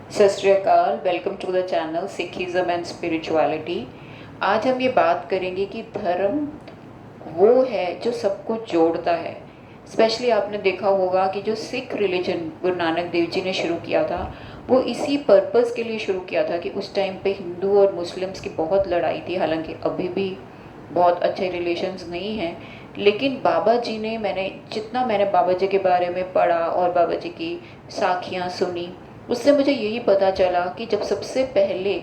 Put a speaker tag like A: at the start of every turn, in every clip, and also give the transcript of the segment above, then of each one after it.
A: सत Shri Akal. Welcome to the channel Sikhism and spirituality. आज हम ये बात करेंगे कि धर्म वो है जो सबको जोड़ता है। स्पेशली आपने देखा होगा कि जो सिख रिलीजन गुरु नानक देव जी ने शुरू किया था, वो इसी पर्पस के लिए शुरू किया था कि उस टाइम पे हिंदू और मुस्लिम्स की बहुत लड़ाई थी। हालांकि अभी भी बहुत अच्छे रिलेशंस नहीं हैं, लेकिन बाबा जी ने जितना मैंने बाबा जी के बारे में पढ़ा और बाबा जी की साखियाँ सुनी, उससे मुझे यही पता चला कि जब सबसे पहले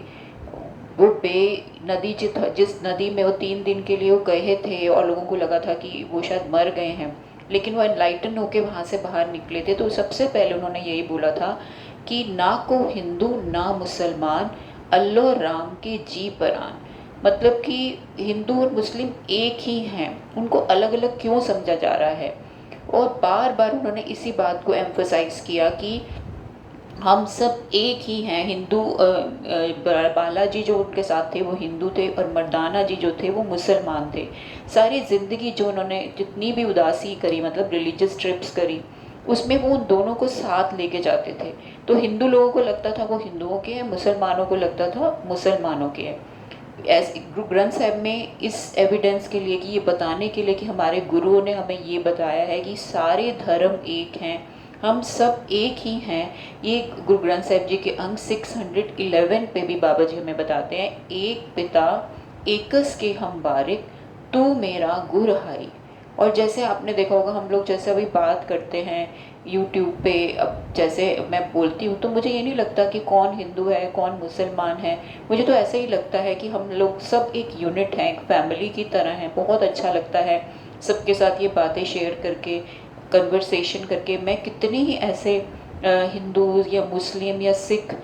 A: वो बे नदी जिस नदी में वो 3 दिन के लिए वो गए थे और लोगों को लगा था कि वो शायद मर गए हैं, लेकिन वो एनलाइटन होके वहाँ से बाहर निकले थे, तो सबसे पहले उन्होंने यही बोला था कि ना को हिंदू ना मुसलमान, अल्लाह राम के जी परान। मतलब कि हिंदू और मुस्लिम एक ही हैं, उनको अलग अलग क्यों समझा जा रहा है। और बार बार उन्होंने इसी बात को एम्फोसाइज किया कि हम सब एक ही हैं। हिंदू बालाजी जो उनके साथ थे वो हिंदू थे और मर्दाना जी जो थे वो मुसलमान थे। सारी ज़िंदगी जो उन्होंने जितनी भी उदासी करी, मतलब रिलीजियस ट्रिप्स करी, उसमें वो उन दोनों को साथ लेके जाते थे। तो हिंदू लोगों को लगता था वो हिंदुओं के हैं, मुसलमानों को लगता था मुसलमानों के हैं। गुरु ग्रंथ साहब में इस एविडेंस के लिए, कि ये बताने के लिए कि हमारे गुरुओं ने हमें ये बताया है कि सारे धर्म एक हैं, हम सब एक ही हैं। ये गुरु ग्रंथ साहब जी के अंग 611 पे भी बाबा जी हमें बताते हैं, एक पिता एकस के हम बारिक, तू मेरा गुर हाई। और जैसे आपने देखा होगा, हम लोग जैसे अभी बात करते हैं यूट्यूब पे, अब जैसे मैं बोलती हूँ तो मुझे ये नहीं लगता कि कौन हिंदू है कौन मुसलमान है। मुझे तो ऐसे ही लगता है कि हम लोग सब एक यूनिट हैं, एक फैमिली की तरह हैं। बहुत अच्छा लगता है सबके साथ ये बातें शेयर करके, कन्वर्सेशन करके। मैं कितने ही ऐसे हिंदू या मुस्लिम या सिख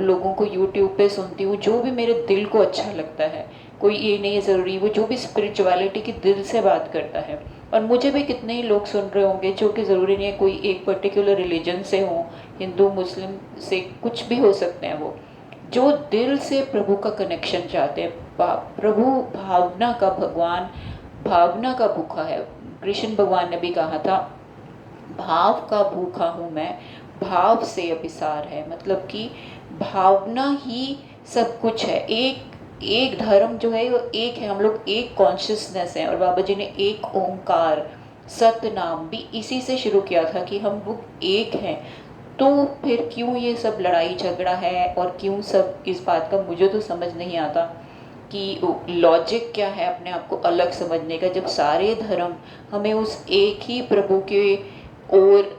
A: लोगों को यूट्यूब पे सुनती हूँ जो भी मेरे दिल को अच्छा लगता है। कोई ये नहीं है ज़रूरी, वो जो भी स्पिरिचुअलिटी की दिल से बात करता है। और मुझे भी कितने ही लोग सुन रहे होंगे जो कि ज़रूरी नहीं है कोई एक पर्टिकुलर रिलीजन से हो, हिंदू मुस्लिम से कुछ भी हो सकते हैं। वो जो दिल से प्रभु का कनेक्शन चाहते हैं, प्रभु भावना का भगवान, भावना का भूखा है। कृष्ण भगवान ने भी कहा था, भाव का भूखा हूँ मैं, भाव से अभिसार है। मतलब कि भावना ही सब कुछ है। एक एक धर्म जो है वो एक है, हम लोग एक कॉन्शियसनेस है। और बाबा जी ने एक ओंकार सतनाम भी इसी से शुरू किया था कि हम लोग एक हैं। तो फिर क्यों ये सब लड़ाई झगड़ा है, और क्यों सब इस बात का मुझे तो समझ नहीं आता कि लॉजिक क्या है अपने आप को अलग समझने का, जब सारे धर्म हमें उस एक ही प्रभु के ओर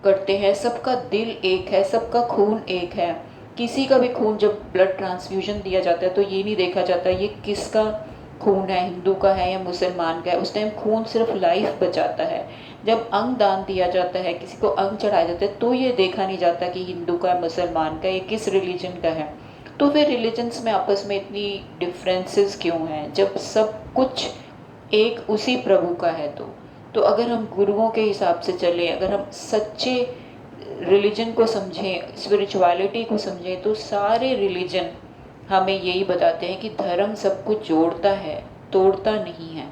A: करते हैं। सबका दिल एक है, सबका खून एक है। किसी का भी खून जब ब्लड ट्रांसफ्यूजन दिया जाता है तो ये नहीं देखा जाता ये किसका खून है, हिंदू का है या मुसलमान का है। उस टाइम खून सिर्फ लाइफ बचाता है। जब अंग दान दिया जाता है, किसी को अंग चढ़ाया जाता है, तो ये देखा नहीं जाता कि हिंदू का है मुसलमान का, ये किस रिलीजन का है। तो फिर रिलीजन्स में आपस में इतनी डिफरेंसेस क्यों हैं जब सब कुछ एक उसी प्रभु का है। तो अगर हम गुरुओं के हिसाब से चलें, अगर हम सच्चे रिलीजन को समझें, स्पिरिचुअलिटी को समझें, तो सारे रिलीजन हमें यही बताते हैं कि धर्म सबको जोड़ता है, तोड़ता नहीं है।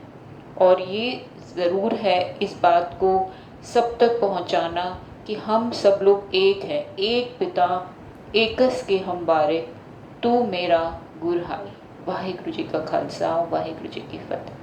A: और ये ज़रूर है इस बात को सब तक पहुंचाना कि हम सब लोग एक हैं, एक पिता एकस के हम बारे, तू मेरा गुर हाई। वाहिगुरु जी का खालसा, वाहिगुरु जी की फतेह।